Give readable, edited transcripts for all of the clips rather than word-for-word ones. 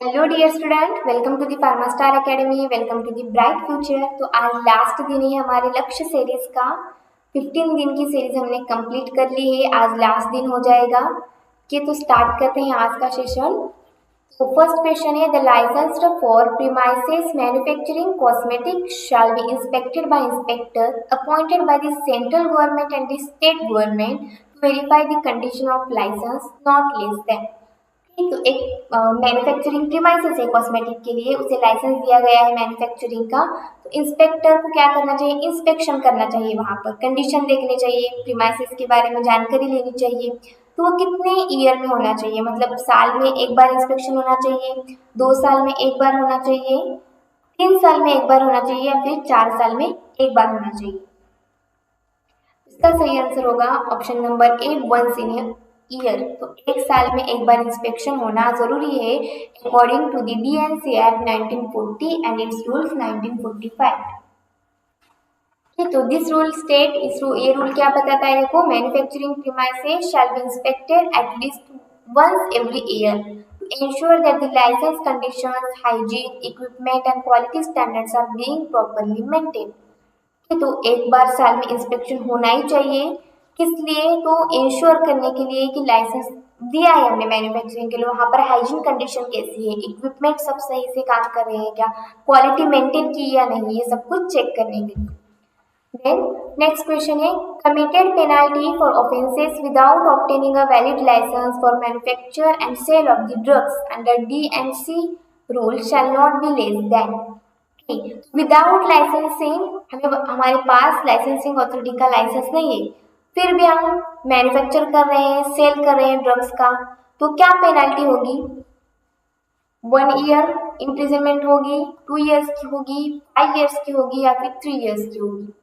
Hello dear student, welcome to the pharma star academy. Welcome to the bright future. तो आज last दिन है हमारे लक्ष्य सीरीज का। 15 दिन की सीरीज हमने कंप्लीट कर ली है, आज लास्ट दिन हो जाएगा। तो स्टार्ट करते हैं आज का सेशन। तो फर्स्ट क्वेश्चन है, the licensed for premises manufacturing cosmetic shall be inspected by inspector appointed by the central government and the state government to verify the condition of licence not less than. तो एक manufacturing premises है cosmetic के लिए, उसे licence दिया गया है manufacturing का। तो इंस्पेक्टर को क्या करना चाहिए? इंस्पेक्शन करना चाहिए, वहाँ पर कंडीशन देखनी चाहिए, प्रीमाइसेस के बारे में जानकारी लेनी चाहिए। तो वो कितने ईयर में होना चाहिए? मतलब साल में एक बार इंस्पेक्शन होना चाहिए, 2 साल में एक बार होना चाहिए, 3 साल में एक बार होना चाहिए, या फिर 4 साल में एक बार होना चाहिए। इसका सही आंसर होगा option number A, once in year. तो एक साल में एक बार इंस्पेक्शन होना जरूरी है according to the DNC act 1940 and its rules 1945। तो दिस रूल स्टेट, ये रूल क्या बताता है? देखो, manufacturing premises shall be inspected at least once every year to ensure that the license conditions, hygiene, equipment and quality standards are being properly maintained। तो एक बार साल में इंस्पेक्शन होना ही चाहिए। किस लिए? तो इंश्योर करने के लिए कि लाइसेंस दिया है हमने मैन्युफैक्चरिंग के लिए, वहाँ पर हाइजीन कंडीशन कैसी है, इक्विपमेंट सब सही से काम कर रहे हैं क्या, क्वालिटी मेंटेन की या नहीं, ये सब कुछ चेक करने के लिए। देन नेक्स्ट क्वेश्चन है, committed penalty for offences without obtaining a valid licence for manufacture and sale of the drugs under DNC rule shall not be less than. Without licensing, हमारे पास लाइसेंसिंग अथॉरिटी का licence नहीं है, फिर भी हम manufacture कर रहे हैं, सेल कर रहे हैं ड्रग्स का, तो क्या पेनल्टी होगी? 1 ईयर इम्प्रिजनमेंट होगी, 2 इयर्स की होगी, 5 इयर्स की होगी, या फिर 3 इयर्स की होगी?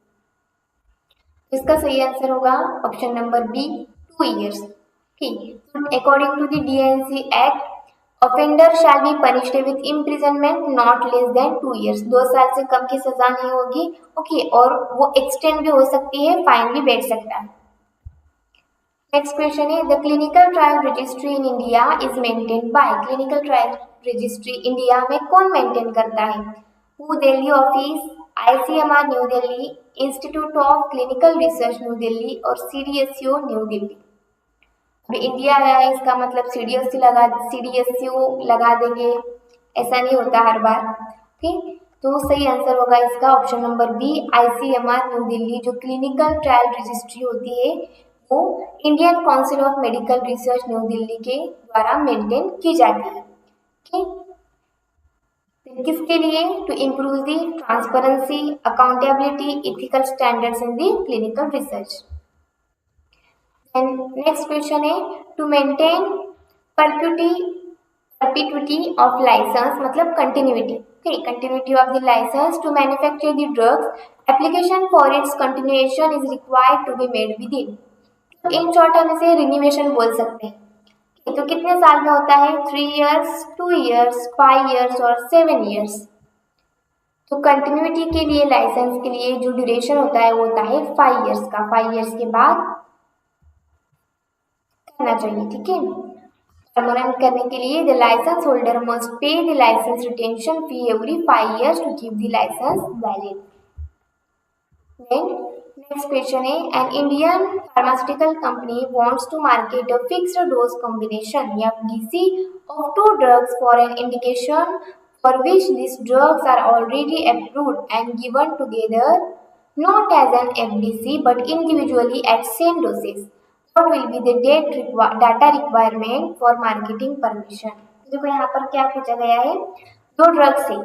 इसका सही आंसर होगा ऑप्शन नंबर बी, 2 इयर्स। ठीक, according to the DNC act offender shall be punished with imprisonment not less than 2 years. 2 साल से कम की सजा नहीं होगी। ओके, और वो एक्सटेंड भी हो सकती है, फाइन भी बैठ सकता है। नेक्स्ट क्वेश्चन है, the clinical trial registry in India is maintained by. Clinical trial registry India में कौन मेंटेन करता है? Who Delhi office, ICMR New Delhi, institute of clinical research New Delhi और सीडीएसयू न्यू दिल्ली। अभी इंडिया आया है, इसका मतलब सीडीएसयू लगा देंगे, ऐसा नहीं होता हर बार। ठीक, तो सही आंसर होगा इसका option number B, ICMR New Delhi. जो क्लिनिकल ट्रायल रजिस्ट्री होती है वो Indian Council of Medical Research New Delhi के द्वारा मेंटेन की जाती है। ठीक, किसके लिए? To improve the transparency, accountability, ethical standards in the clinical research. And next question है, to maintain perpetuity of license मतलब continuity. Continuity of the license to manufacture the drugs, application for its continuation is required to be made with in. In short हम इसे renovation बोल सकते हैं। तो कितने साल में होता है? 3 इयर्स, 2 इयर्स, 5 इयर्स और 7 इयर्स। तो कंटिन्यूटी के लिए, लाइसेंस के लिए जो ड्यूरेशन होता है वो होता है 5 इयर्स का। 5 इयर्स के बाद करना चाहिए। ठीक है, परमानेंट करने के लिए the license holder must pay the license retention fee every 5 years to keep the license valid. Then next question है, an Indian pharmaceutical company wants to market a fixed dose combination FDC of 2 drugs for an indication for which these drugs are already approved and given together not as an FDC but individually at same doses. What will be the data requirement for marketing permission? देखो यहाँ पर क्या पूछा गया है, 2 drugs है,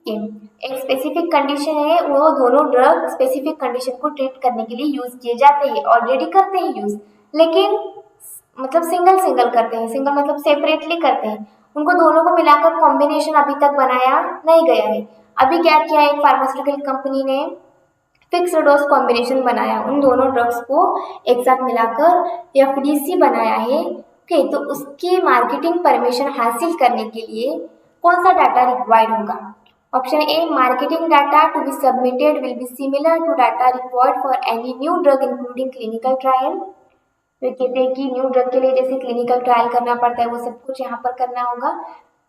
ठीक है, एक स्पेसिफिक कंडीशन है, वो दोनों ड्रग स्पेसिफिक कंडीशन को ट्रीट करने के लिए यूज किए जाते हैं, ऑलरेडी करते हैं यूज, लेकिन मतलब सिंगल करते हैं, सिंगल मतलब सेपरेटली करते हैं, उनको दोनों को मिलाकर कॉम्बिनेशन अभी तक बनाया नहीं गया है। अभी क्या किया है, एक फार्मास्यूटिकल कंपनी ने फिक्स्ड डोज कॉम्बिनेशन बनाया, उन दोनों ड्रग्स को एक साथ मिलाकर एफडीसी बनाया है। ओके, तो उसकी मार्केटिंग परमिशन हासिल करने के लिए कौन सा डाटा रिक्वायर्ड होगा? Option A, marketing data to be submitted will be similar to data required for any new drug including clinical trial. तो कहते हैं कि न्यू ड्रग के लिए जैसे क्लिनिकल ट्रायल करना पड़ता है वो सब कुछ यहाँ पर करना होगा।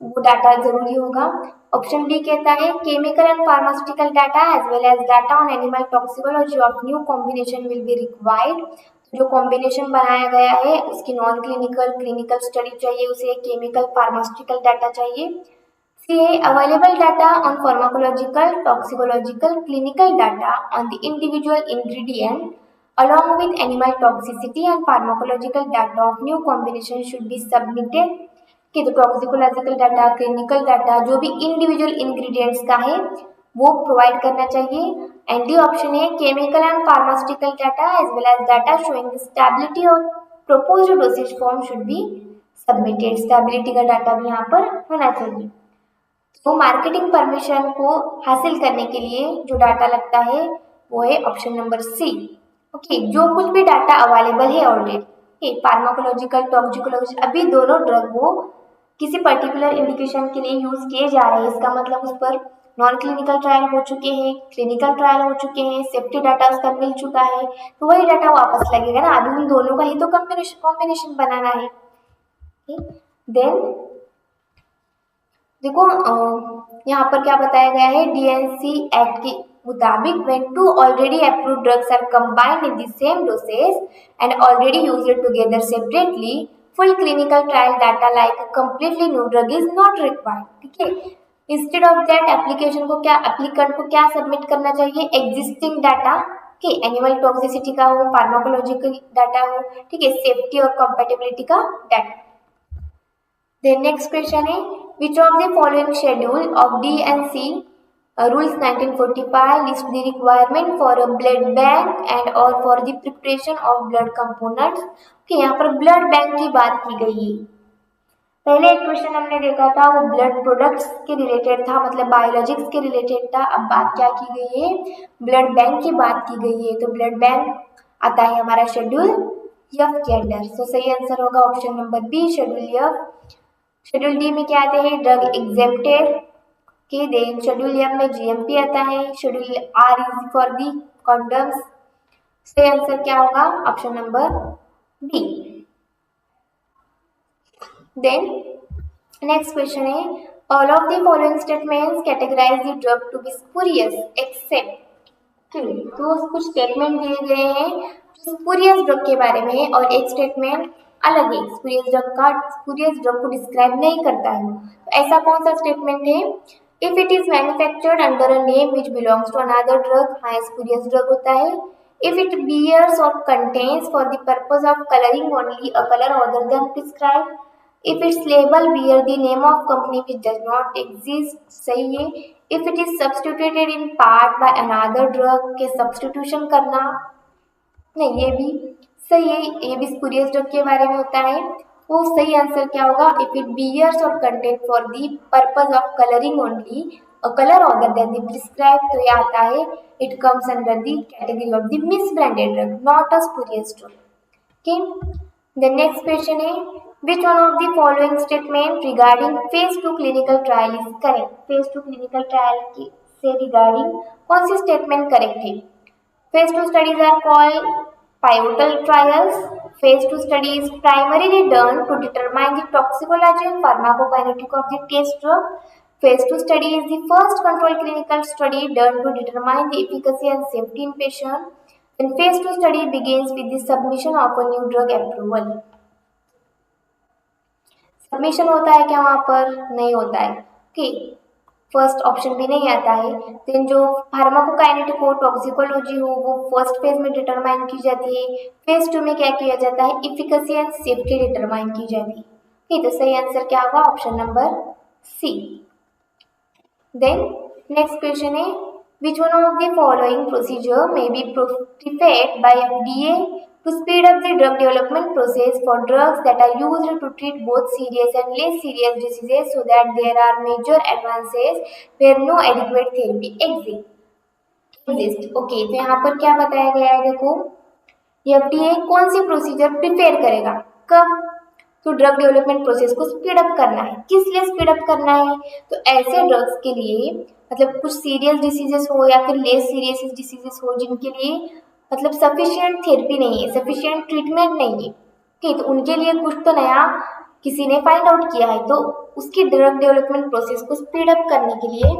वो डाटा जरूरी होगा। ऑप्शन डी कहता है chemical and pharmaceutical data as well as data on animal toxicology of new combination will be required. जो कॉम्बिनेशन बनाया गया है उसकी नॉन क्लिनिकल क्लिनिकल स्टडी चाहिए, उसे केमिकल फार्मास्यूटिकल डाटा चाहिए। सी है available data on pharmacological toxicological clinical data on the individual ingredient along with animal toxicity and pharmacological data of new combination should be submitted। कि तो toxicological data clinical data जो भी individual ingredients का है वो provide करना चाहिए। And D option है chemical and pharmaceutical data as well as data showing the stability of proposed dosage form should be submitted. Stability का डाटा भी यहाँ पर होना चाहिए। तो मार्केटिंग परमिशन को हासिल करने के लिए जो डाटा लगता है वो है ऑप्शन नंबर सी। ओके, जो कुछ भी डाटा अवेलेबल है ऑलरेडी फार्माकोलॉजिकल टॉक्सिकोलॉजी, अभी दोनों ड्रग वो किसी पर्टिकुलर इंडिकेशन के लिए यूज किए जा रहे हैं, इसका मतलब उस पर नॉन क्लिनिकल ट्रायल हो चुके हैं, क्लिनिकल ट्रायल हो चुके हैं, सेफ्टी डाटा उसका मिल चुका है, तो वही डाटा वापस लगेगा ना। अभी उन दोनों का ही तो कॉम्बिनेशन बनाना है। देन देखो यहाँ पर क्या बताया गया है, डीएनसी एक्ट के मुताबिक when two already approved drugs are combined in the same dosage and already used together separately, full clinical trial data like a completely new drug is not required। ठीक है, इंस्टेड ऑफ दैट एप्लीकेशन को क्या applicant को क्या submit करना चाहिए, existing data के animal toxicity का हो, फार्माकोलॉजिकल डाटा हो, ठीक है, सेफ्टी और कंपैटिबिलिटी का डाटा। देन नेक्स्ट क्वेश्चन है which of the following schedule of DNC rules 1945 list the requirement for a blood bank and or for the preparation of blood components। कि यहाँ पर blood bank की बात की गई है। पहले एक क्वेश्चन हमने देखा था वो ब्लड प्रोडक्ट्स के रिलेटेड था, मतलब बायोलॉजिक्स के रिलेटेड था। अब बात क्या की गई है, ब्लड बैंक की बात की गई है। तो ब्लड बैंक आता है हमारा शेड्यूल एफ के अंडर। तो सही आंसर होगा option number B, schedule F. Schedule D में क्या आते हैं, ड्रग एग्जेम्प्टेड के। देन शेड्यूल एम में जीएमपी आता है। Schedule R is for the condoms. सही आंसर क्या होगा, option number B. Then next question है all of the following statements categorize the drug to be spurious except. तो कुछ स्टेटमेंट दिए गए हैं जो स्पूरियस ड्रग के बारे में है और एक स्टेटमेंट अलग है, स्पूरियस ड्रग को डिस्क्राइब नहीं करता है। तो ऐसा कौन सा स्टेटमेंट है, if it is manufactured under a name which belongs to another drug, हाँ स्पूरियस ड्रग होता है। If it bears or contains for the purpose of colouring only a colour other than prescribe, if its label bear the name of company which does not exist, सही है। If it is substituted in part by another drug, के substitution करना, नहीं ये भी सही है, ये भी स्पूरियस ड्रग के बारे में होता है। वो सही आंसर क्या होगा, इफ इट बियर्स और content for the purpose of colouring only a colour other than the prescribe, तो ये आता है it comes under the category of the misbranded drug, not a spurious drug. Okay, the next question है which one of the following statement regarding phase 2 clinical trial is correct। phase 2 clinical trial से regarding कौन सी statement correct है। phase 2 studies are called pivotal trials। phase 2 study is primarily done to determine the toxicology and pharmacokinetic of the test drug। phase 2 study is the first controlled clinical study done to determine the efficacy and safety in patient। then phase 2 study begins with the submission of a new drug approval। Submission होता है क्या वहाँ पर, नहीं होता है। Okay, first option भी नहीं आता है। देन जो फार्माकोकाइनेटिक हो, टॉक्सिकोलॉजी हो, वो फर्स्ट फेज में डिटरमाइन की जाती है। फेज 2 में क्या किया जाता है, इफिकेसी एंड सेफ्टी डिटरमाइन की जाती है। ठीक, तो सही आंसर क्या होगा, option number C. Then next question है which one of the following procedure may be preferred by FDA to speed up the drug development process for drugs that are used to treat both serious and less serious diseases so that there are major advances where no adequate therapy exist। Okay, तो यहाँ पर क्या बताया गया है, देखो FDA कौन सी procedure prepare करेगा, कब, तो ड्रग डेवलपमेंट प्रोसेस को स्पीड अप करना है। किस लिए स्पीड अप करना है, तो ऐसे ड्रग्स के लिए, मतलब कुछ सीरियस डिसीजेस हो या फिर लेस सीरियस डिसीजेस हो जिनके लिए मतलब सफिशिएंट थेरेपी नहीं है, सफिशिएंट ट्रीटमेंट नहीं है, ठीक, तो उनके लिए कुछ तो नया किसी ने फाइंड आउट किया है, तो उसकी ड्रग डेवलपमेंट प्रोसेस को स्पीड अप करने के लिए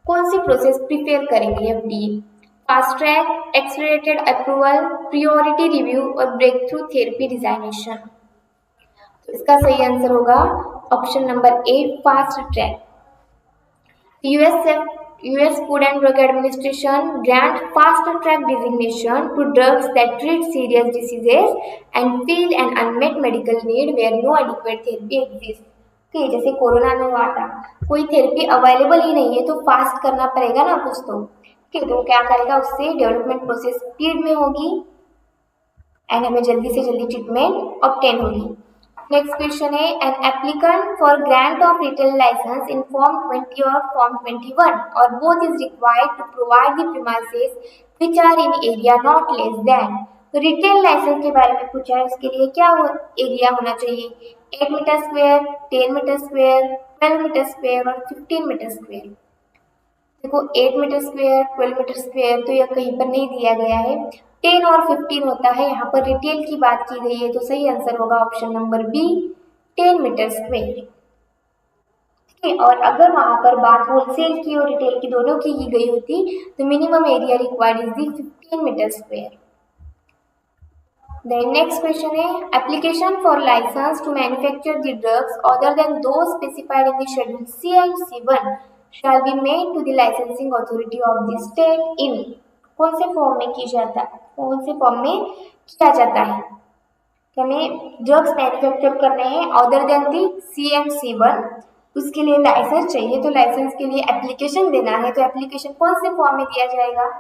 कौन सी प्रोसेस प्रिपेयर करेंगे FDA? Fast track, accelerated approval, priority review और ब्रेक थ्रू थेरेपी डिजाइनेशन। तो इसका सही आंसर होगा option number A, fast track. US Food and Drug Administration grant fast track designation to drugs that treat serious diseases and fill an unmet medical need where no adequate therapy exists। कि जैसे corona में हुआ था, कोई therapy available ही नहीं है तो fast करना पड़ेगा ना कुछ तो तो क्या करेगा, उससे डेवलपमेंट प्रोसेस स्पीड में होगी एंड हमें जल्दी से जल्दी ट्रीटमेंट ऑब्टेन होगी। नेक्स्ट क्वेश्चन है, an applicant for grant of retail licence in form 20 or form 21 or both is required to provide the premises which are in area not less than. तो retail licence के बारे में पूछा है, उसके लिए क्या एरिया होना चाहिए? 8 metre square, 10 metre square, 12 metre square और 15 मीटर स्क्वायर। देखो 8 मीटर स्क्वायर, 12 मीटर स्क्वायर तो यह कहीं पर नहीं दिया गया है, 10 और 15 होता है। यहाँ पर रिटेल की बात की गई है तो सही आंसर होगा option number B, 10 metre square. ठीक है, और अगर वहां पर बात होलसेल की और रिटेल की दोनों की गई होती तो minimum area required is the 15 metre square. The next question है, application for license to manufacture the drugs other than those specified in the schedule C and C1 shall be made to the licensing authority of the state in। कौन से form में किया जाता है, कौन से form में किया जाता है? हमें ड्रग्स मैन्युफैक्चर करने हैं other than the C and C1, उसके लिए लाइसेंस चाहिए। तो लाइसेंस के लिए एप्लीकेशन देना है, तो एप्लीकेशन कौन से फॉर्म में दिया जाएगा?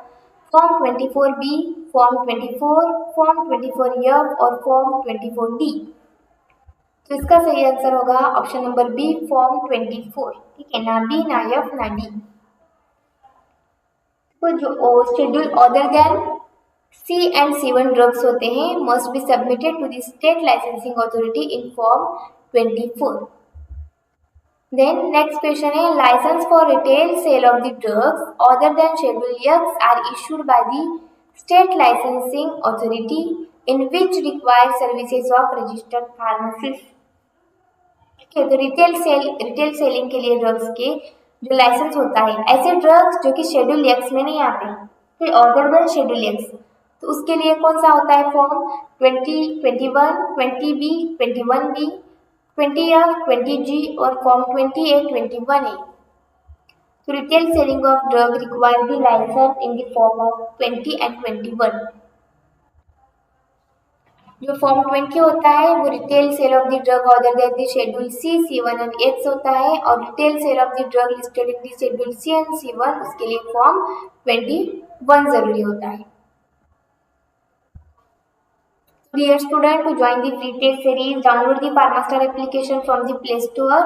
Form 24B, form 24, form 24F और फॉर्म 24D। तो इसका सही आंसर होगा ऑप्शन नंबर बी, फॉर्म 24। ठीक है, ना बी ना एफ ना डी। तो जो schedule other than C and C1 drugs होते हैं must be submitted to the state licensing authority in form 24। Then next question है, license for retail sale of the drugs other than Schedule X are issued by the state licensing authority in which required services of registered pharmacist। ठीक है, तो retail selling के लिए drugs के जो licence होता है, ऐसे ड्रग्स जो कि शेड्यूल एक्स में नहीं आते, फिर अदर देन शेड्यूल एक्स, तो उसके लिए कौन सा होता है? Form 20, 21, 20B, 21B, 20F, 20G और फॉर्म 28, 21A। तो retail selling of drug require the licence in the form of 20 and 21। जो फॉर्म 20 होता है वो retail sale of the drug other than the schedule C, C1 and X होता है, और retail sale of the drug listed in the schedule C and C1 उसके लिए form 21 जरूरी होता है। Dear student, to join the free test series, download the Pharmastar application from the Play Store।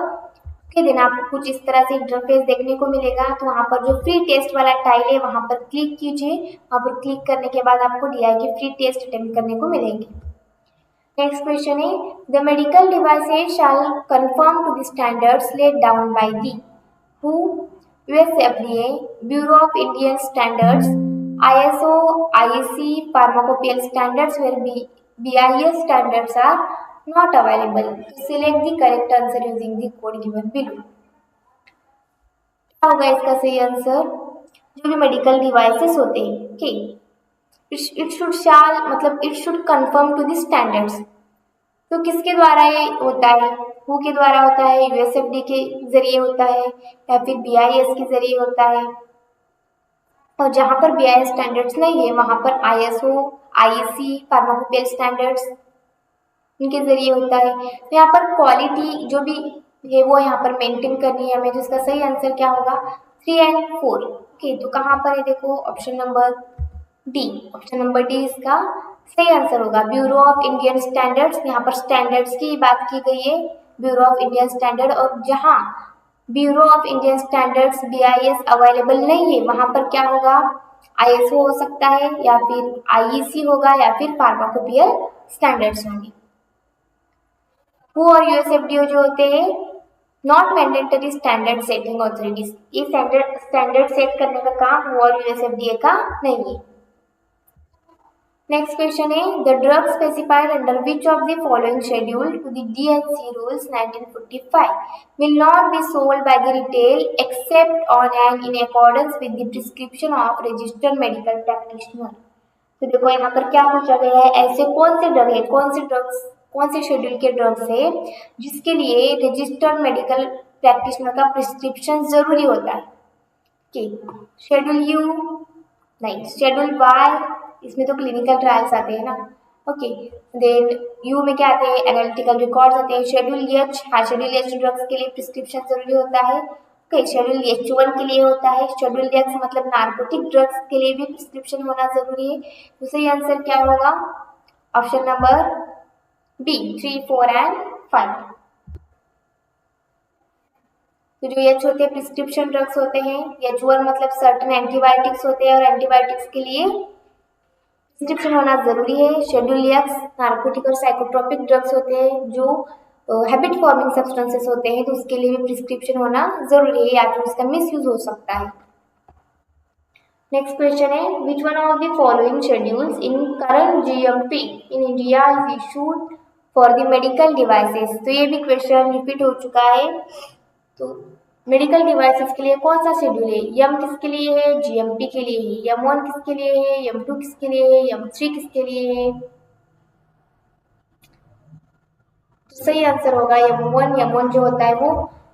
के दिन आपको कुछ इस तरह से इंटरफेस देखने को मिलेगा। तो वहाँ पर जो फ्री टेस्ट वाला टाइल है वहाँ पर क्लिक कीजिए। वहाँ पर क्लिक करने के बाद आपको DI के फ्री टेस्ट अटेम्प्ट करने को मिलेंगे। नेक्स्ट क्वेश्चन है, the medical devices shall confirm to the standards laid down by the who? US FDA, Bureau of Indian Standards, ISO, IEC, pharmacopoeia standards where BIS standards are not available। Select the correct answer using the code given below। क्या होगा इसका सही answer? जो भी medical devices होते हैं, ठीक, it should confirm to the standards. तो किसके द्वारा ये होता है? हु के द्वारा होता है? USFD के जरिए होता है या फिर BIS के जरिए होता है? और जहाँ पर BIS स्टैंडर्ड्स नहीं है वहाँ पर ISO, IEC, फार्माकोपियल स्टैंडर्ड्स इनके जरिए होता है। तो यहाँ पर क्वालिटी जो भी है वो यहाँ पर मेंटेन करनी है हमें। तो इसका सही आंसर क्या होगा? 3 and 4। ओके, तो कहाँ पर है? देखो option number D, option number D इसका सही आंसर होगा। ब्यूरो ऑफ इंडियन स्टैंडर्ड्स, यहाँ पर स्टैंडर्ड्स की बात की गई है, ब्यूरो ऑफ इंडियन स्टैंडर्ड, और जहाँ bureau of Indian standards BIS available नहीं है वहाँ पर क्या होगा? ISO हो सकता है या फिर IEC होगा या फिर फार्माकोपियल स्टैंडर्ड्स होंगे। वो और USFDA जो होते हैं not mandatory standard setting authorities, ये स्टैंडर्ड सेट करने का काम वो और USFDA का नहीं है। नेक्स्ट क्वेश्चन है the drug specified under which of the following schedule to the DHC rules 1945 will not be sold by the retail except on and in accordance with the prescription of registered medical practitioner। तो देखो यहाँ पर क्या पूछा गया है, ऐसे कौन से ड्रग है, कौन से शेड्यूल के ड्रग्स है जिसके लिए रजिस्टर्ड मेडिकल प्रैक्टिशनर का प्रिस्क्रिप्शन जरूरी होता है। शेड्यूल यू नहीं, शेड्यूल वाई इसमें तो क्लिनिकल ट्रायल्स आते हैं ना। ओके, देन यू में क्या आते हैं, एनालिटिकल रिकॉर्ड्स आते हैं। शेड्यूल एच, हाँ शेड्यूल एच ड्रग्स के लिए प्रिस्क्रिप्शन जरूरी होता है। ओके, शेड्यूल H1 के लिए होता है। शेड्यूल एक्स मतलब नार्कोटिक ड्रग्स के लिए भी प्रिस्क्रिप्शन होना जरूरी है। तो सही आंसर क्या होगा, ऑप्शन नंबर बी 3, 4 एंड 5। तो जो एच होते हैं प्रिस्क्रिप्शन ड्रग्स होते हैं, H1 मतलब सर्टेन एंटीबायोटिक्स होते हैं और एंटीबायोटिक्स के लिए प्रिस्क्रिप्शन होना जरूरी है। शेड्यूल एक्स नार्कोटिक और साइकोट्रोपिक ड्रग्स होते हैं जो हैबिट फॉर्मिंग सब्सटेंसेस होते हैं, तो उसके लिए भी प्रिस्क्रिप्शन होना जरूरी है या फिर उसका मिसयूज हो सकता है। नेक्स्ट क्वेश्चन है which one of the following schedules in current GMP in India is issued for the medical devices. तो ये भी क्वेश्चन रिपीट हो चुका है। तो मेडिकल डिवाइसेस के लिए कौन सा शेड्यूल है, यम किसके लिए है, GMP के लिए है, यम1 किसके लिए है, यम2 किसके लिए है, यम3 किसके लिए है। तो सही आंसर होगा यम1 जो होता है वो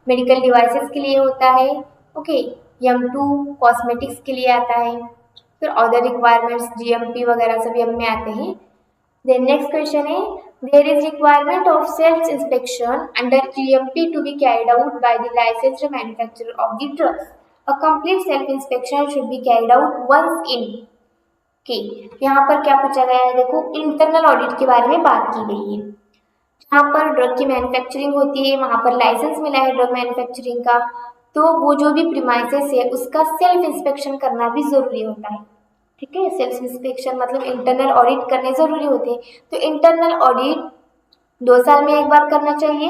मेडिकल डिवाइसेस के लिए होता है। ओके, यम2 कॉस्मेटिक्स के लिए आता है, फिर अदर रिक्वायरमेंट्स GMP वगैरह सभी यम में आते हैं। देन नेक्स्ट क्वेश्चन है there is requirement of self inspection under GMP to be carried out by the licensed manufacturer of the drugs. A complete self inspection should be carried out once in। okay, यहाँ पर क्या पूछा गया है, देखो internal audit के बारे में बात की गई है। जहाँ पर ड्रग की मैन्युफैक्चरिंग होती है वहाँ पर लाइसेंस मिला है ड्रग मैन्युफैक्चरिंग का, तो वो जो भी प्रीमाइसेस है उसका सेल्फ इंस्पेक्शन करना भी जरूरी होता है। ठीक है, सेल्फ इंस्पेक्शन मतलब इंटरनल ऑडिट करने जरूरी होते हैं। तो इंटरनल ऑडिट 2 साल में एक बार करना चाहिए,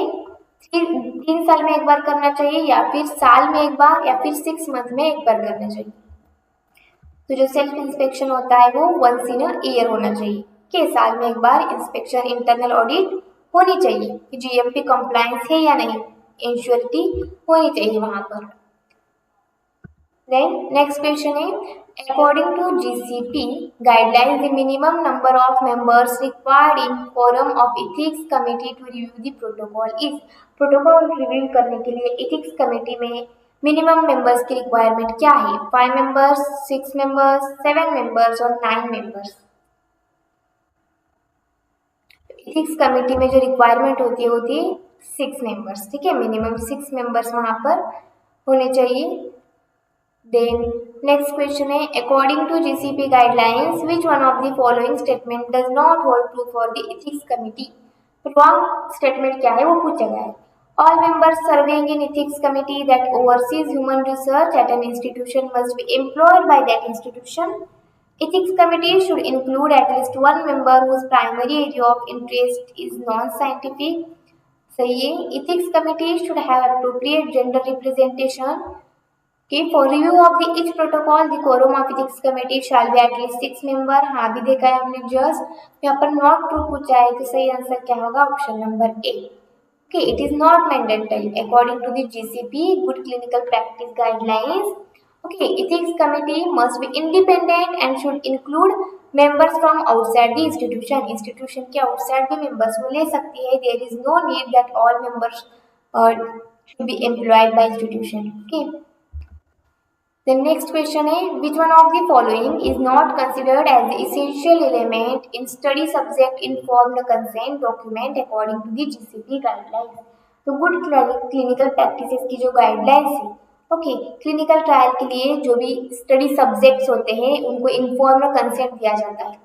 3 साल में एक बार करना चाहिए, या फिर साल में एक बार, या फिर 6 मंथ में एक बार करना चाहिए। तो जो सेल्फ इंस्पेक्शन होता है वो वंस इन अ ईयर होना चाहिए कि साल में एक बार इंस्पेक्शन इंटरनल ऑडिट होनी चाहिए कि GMP कंप्लायंस है या नहीं, इंश्योरिटी होनी चाहिए वहां पर। Then next question है according to GCP guidelines the minimum number of members required in forum of ethics committee to review the protocol is। Protocol review करने के लिए ethics कमेटी में मिनिमम मेंबर्स की रिक्वायरमेंट क्या है, 5 मेंबर्स, 6 मेंबर्स, 7 मेंबर्स और 9 members. ethics committee में जो रिक्वायरमेंट होती है 6 मेंबर्स। ठीक है, मिनिमम 6 मेंबर्स वहां पर होने चाहिए। Then next question है according to GCP guidelines which one of the following statement does not hold true for the ethics committee। wrong statement क्या है वो पूछा गया है। all members serving in ethics committee that oversees human research at an institution must be employed by that institution। ethics committee should include at least one member whose primary area of interest is non-scientific। सही है, ethics committee should have appropriate gender representation। Okay, for review of the each protocol, the quorum of ethics committee shall be at least 6 member। हाँ भी देखा है हमने just. यहाँ पर not true पूछा है तो सही आंसर क्या होगा, option number A. Okay, it is not mandatory according to the GCP good clinical practice guidelines। Okay, ethics committee must be independent and should include members from outside the institution। institution के outside भी members को ले सकती है। there is no need that all members should be employed by institution। Okay, the next question है which one of the following is not considered as the essential element in study subject informed consent document according to the GCP guidelines। तो good clinical practices की जो guidelines है, okay, clinical trial के लिए जो भी study subjects होते हैं उनको इन्फॉर्म्ड कंसेंट दिया जाता है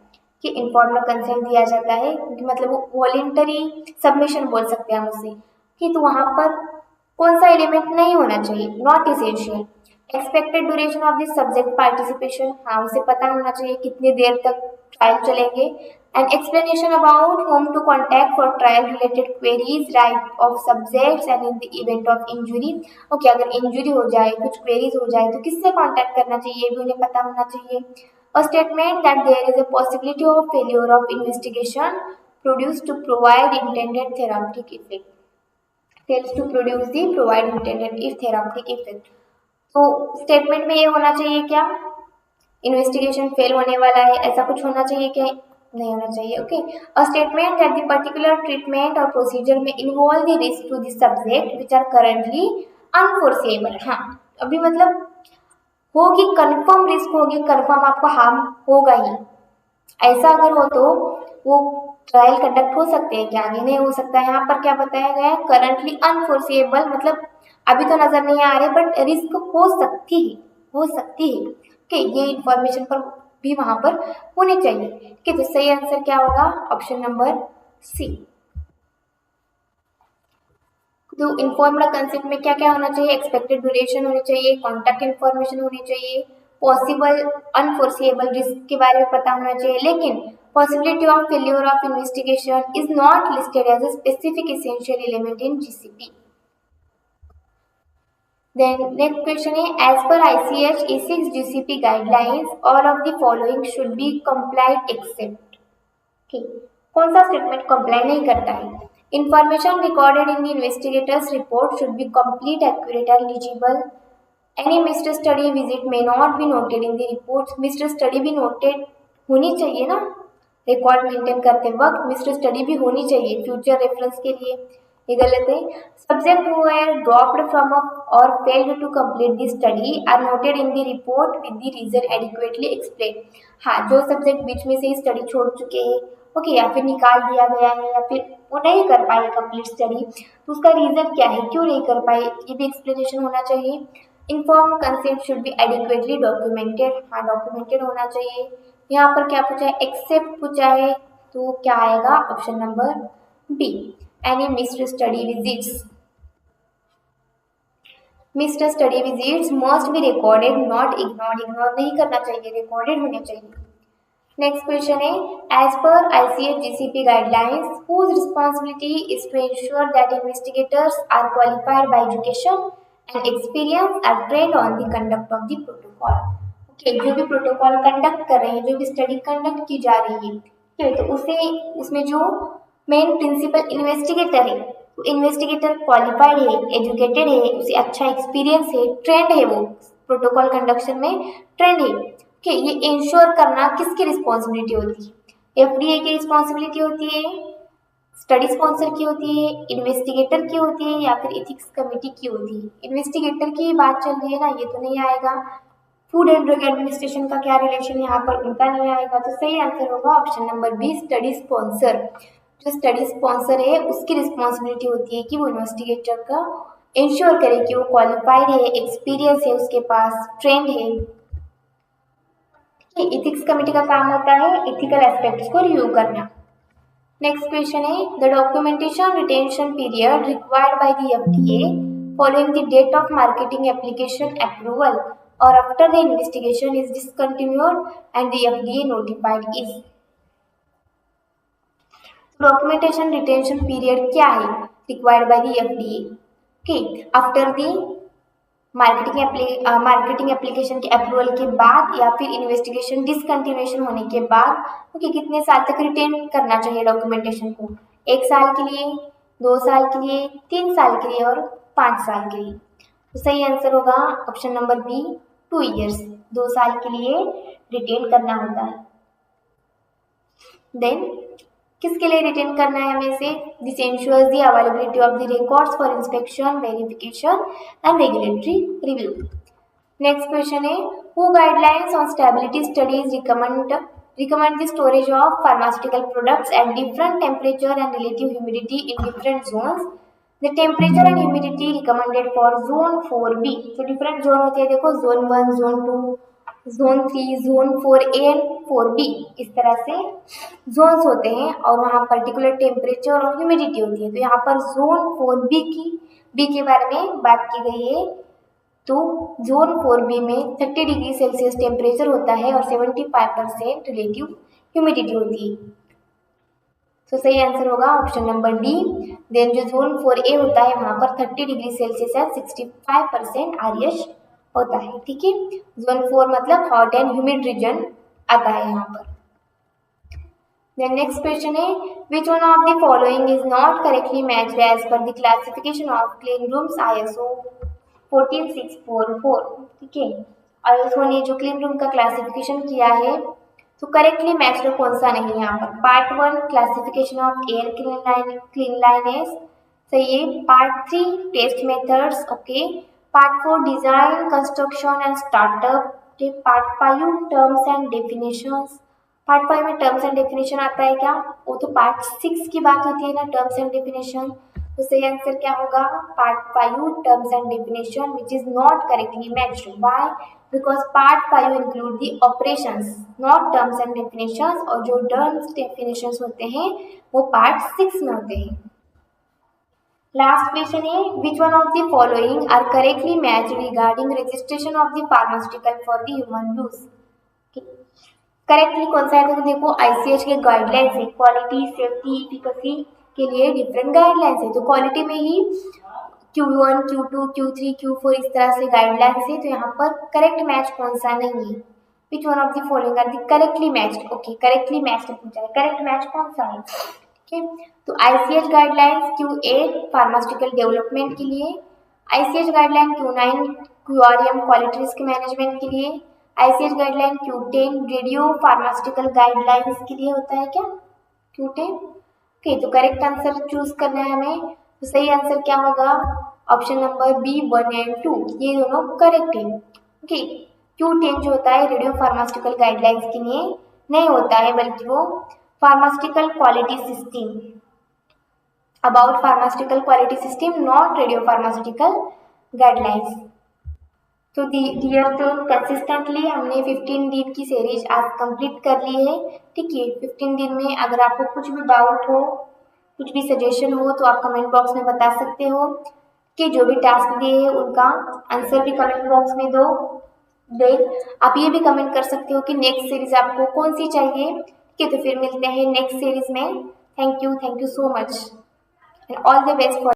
कि इन्फॉर्म्ड कंसेंट दिया जाता है, मतलब वो वॉलेंटरी सबमिशन बोल सकते हैं हम उससे कि तो वहाँ पर कौन सा एलिमेंट नहीं होना चाहिए, not essential. Expected duration of this subject participation, हाँ उसे पता होना चाहिए कितनी देर तक ट्रायल चलेंगे। And explanation about whom to contact for trial related queries, right of subjects and in the event of injury. Okay, अगर इंजुरी हो जाए, कुछ क्वेरीज हो जाए तो किससे कॉन्टैक्ट करना चाहिए भी उन्हें पता होना चाहिए। A statement that there is a possibility of failure of investigation produced to provide intended therapeutic effect. Fails to produce the provide intended if therapeutic effect. तो स्टेटमेंट में ये होना चाहिए क्या, इन्वेस्टिगेशन फेल होने वाला है, ऐसा कुछ होना चाहिए क्या, नहीं होना चाहिए. Okay, a statement that the particular treatment और प्रोसीजर में involve the risk to the subject which are currently unforeseeable. हाँ, अभी मतलब होगी, कंफर्म रिस्क होगी, कंफर्म आपको हार्म होगा ही. ऐसा अगर हो तो वो ट्रायल कंडक्ट हो सकते हैं क्या, आगे नहीं हो सकता है. यहाँ पर क्या बताया गया है, करंटली अनफोर्सेबल, मतलब अभी तो नजर नहीं आ रहे बट रिस्क हो सकती है, हो सकती है. ओके, ये इंफॉर्मेशन पर भी वहां पर होनी चाहिए. ठीक है, तो सही आंसर क्या होगा, ऑप्शन नंबर सी. तो इन्फॉर्म्ड कंसेप्ट में क्या क्या होना चाहिए, एक्सपेक्टेड ड्यूरेशन होनी चाहिए, कॉन्टैक्ट इन्फॉर्मेशन होनी चाहिए, पॉसिबल अनफोर्सेबल रिस्क के बारे में पता होना चाहिए. लेकिन possibility of failure of investigation is not listed as a specific essential element in GCP. Then next question is, as per ICH E6 GCP guidelines, all of the following should be complied except. Okay, कौन सा statement comply नहीं करता है. Information recorded in the investigator's report should be complete, accurate and legible. Any missed study visit may not be noted in the report. missed study भी noted होनी चाहिए ना, record maintain करते वक्त मिस्ड स्टडी भी होनी चाहिए फ्यूचर रेफरेंस के लिए. ये गलत है. Subject who are dropped from और failed to complete the study are noted in the report with the reason adequately explained. हाँ, जो सब्जेक्ट बीच में से ही स्टडी छोड़ चुके हैं, ओके, या फिर निकाल दिया गया है, या फिर वो नहीं कर पाए कंप्लीट स्टडी, तो उसका रीजन क्या है, क्यों नहीं कर पाए, ये भी एक्सप्लेनेशन होना चाहिए. Informed consent should be adequately documented. हाँ, डॉक्यूमेंटेड होना चाहिए. यहाँ पर क्या पूछा है, एक्सेप्ट पूछा है, तो क्या आएगा, option number B. Any missed study visits, missed study visits must be recorded, not ignored. Ignore नहीं करना चाहिए, रिकॉर्डेड होने चाहिए. नेक्स्ट क्वेश्चन है, as per ICH GCP guidelines whose responsibility is to ensure that investigators are qualified by education and experience are trained on the conduct of the protocol. जो भी protocol conduct कर रहे हैं, जो भी स्टडी कंडक्ट की जा रही है, ठीक है, तो उसे उसमें जो मेन प्रिंसिपल इन्वेस्टिगेटर है, तो इन्वेस्टिगेटर क्वालिफाइड है, एजुकेटेड है, उसे अच्छा एक्सपीरियंस है, ट्रेंड है, वो प्रोटोकॉल कंडक्शन में ट्रेंड है. ठीक है, ये इंश्योर करना किसकी रिस्पॉन्सिबिलिटी होती है, FDA की रिस्पॉन्सिबिलिटी होती है, स्टडी स्पॉन्सर की होती है, इन्वेस्टिगेटर की होती है, या फिर एथिक्स कमेटी की होती है. इन्वेस्टिगेटर की बात चल रही है ना, ये तो नहीं आएगा. फूड एंड ड्रग एडमिनिस्ट्रेशन का क्या रिलेशन, यहाँ पर उनका नहीं आएगा. तो सही आंसर होगा option number B, study sponsor. जो स्टडी स्पॉन्सर है उसकी रिस्पॉन्सिबिलिटी होती है कि वो इन्वेस्टिगेटर का इंश्योर करे कि वो क्वालिफाइड है, एक्सपीरियंस है उसके पास, ट्रेंड है. एथिक्स कमेटी का काम होता है एथिकल एस्पेक्ट्स को रिव्यू करना. नेक्स्ट क्वेश्चन है, the documentation retention period required by the FDA following the date of marketing application approval or after the investigation is discontinued and the FDA notified is. Documentation retention period क्या है, required by the FDA. Okay, after the marketing application के approval के बाद या फिर investigation discontinuation होने के बाद, ओके, कितने साल तक रिटेन करना चाहिए डॉक्यूमेंटेशन को, 1 साल के लिए, 2 साल के लिए, 3 साल के लिए और 5 साल के लिए. तो सही आंसर होगा ऑप्शन नंबर बी, 2 years, 2 साल के लिए रिटेन करना होता है. देन किसके लिए रिटेन करना है हमें से, this ensures the availability of the records for inspection, verification and regulatory review. Next question है, who guidelines on stability studies recommend the storage of pharmaceutical products at different temperature and relative humidity in different zones. The temperature and humidity recommended for zone 4B. तो different zone होते हैं, देखो, zone 1, zone 2, zone 3, zone 4A and 4B, इस तरह से Jones होते हैं और वहाँ पर्टिकुलर टेम्परेचर और ह्यूमिडिटी होती है. तो यहाँ पर जोन 4B के बारे में बात की गई है. तो जोन 4B में 30 डिग्री सेल्सियस टेम्परेचर होता है और 75% रिलेटिव ह्यूमिडिटी होती है. तो सही आंसर होगा ऑप्शन नंबर डी. देन जो जोन 4A होता है वहाँ पर 30 डिग्री सेल्सियस है, 65% RS होता है. ठीक है, जोन 4 मतलब हॉट एंड ह्यूमिड रीजन आता है यहाँ पर। Then next question है which one of the following is not correctly matched as per the classification of clean rooms ISO 14644। ठीक है, ISO ने जो क्लीन रूम का क्लासिफिकेशन किया है तो करेक्टली मैच्ड कौन सा नहीं है यहाँ पर। Part 1 classification of air cleanliness सही है। Part 3 test methods okay. Part 4 design construction and startup. Part 5 terms and definitions. Part 5 में टर्म्स एंड डेफिनेशन आता है क्या, वो तो पार्ट 6 की बात होती है ना टर्म्स एंड डेफिनेशन। तो सही आंसर क्या होगा part 5 terms and definition which is not correctly matched. Why, because part 5 include the operations not terms and definitions, और जो टर्म्स डेफिनेशंस होते हैं वो पार्ट 6 में होते हैं। लास्ट क्वेश्चन है which one of the following are correctly matched regarding registration of the pharmaceutical for the human use. Correctly कौन सा है, तो देखो आईसीएच के गाइडलाइंस है क्वालिटी सेफ्टी इफिकेसी के लिए डिफरेंट गाइडलाइंस है। तो क्वालिटी में ही Q1 Q2 Q3 Q4 इस तरह से गाइडलाइंस है। तो यहाँ पर करेक्ट मैच कौन सा नहीं है, which one of the following are the correctly matched. Okay, correctly matched पूछा है, करेक्ट मैच कौन सा है। ठीक है, तो ICH guidelines Q8 pharmaceutical development के लिए, ICH guideline Q9 QRM quality risk management के लिए, ICH guideline Q10 radio pharmaceutical guidelines के लिए होता है क्या Q10। ओके, तो करेक्ट आंसर चूज करना है हमें। तो सही आंसर क्या होगा ऑप्शन नंबर B 1 एंड 2, ये दोनों करेक्ट है। ओके, Q10 जो होता है रेडियो फार्मास्यूटिकल गाइडलाइंस के लिए नहीं होता है, बल्कि वो pharmaceutical quality system, about pharmaceutical quality system, not radio pharmaceutical guidelines. तो डियर फ्रेंड कंसिस्टेंटली हमने 15 दिन की सीरीज आज कंप्लीट कर ली है। ठीक है, 15 दिन में अगर आपको कुछ भी डाउट हो, कुछ भी सजेशन हो तो आप कमेंट बॉक्स में बता सकते हो कि जो भी टास्क दिए हैं उनका आंसर भी कमेंट बॉक्स में दो। देख आप ये भी कमेंट कर सकते हो कि नेक्स्ट सीरीज आपको कौन सी चाहिए। ठीक है, तो फिर मिलते हैं नेक्स्ट सीरीज में। Thank you so much and all the best for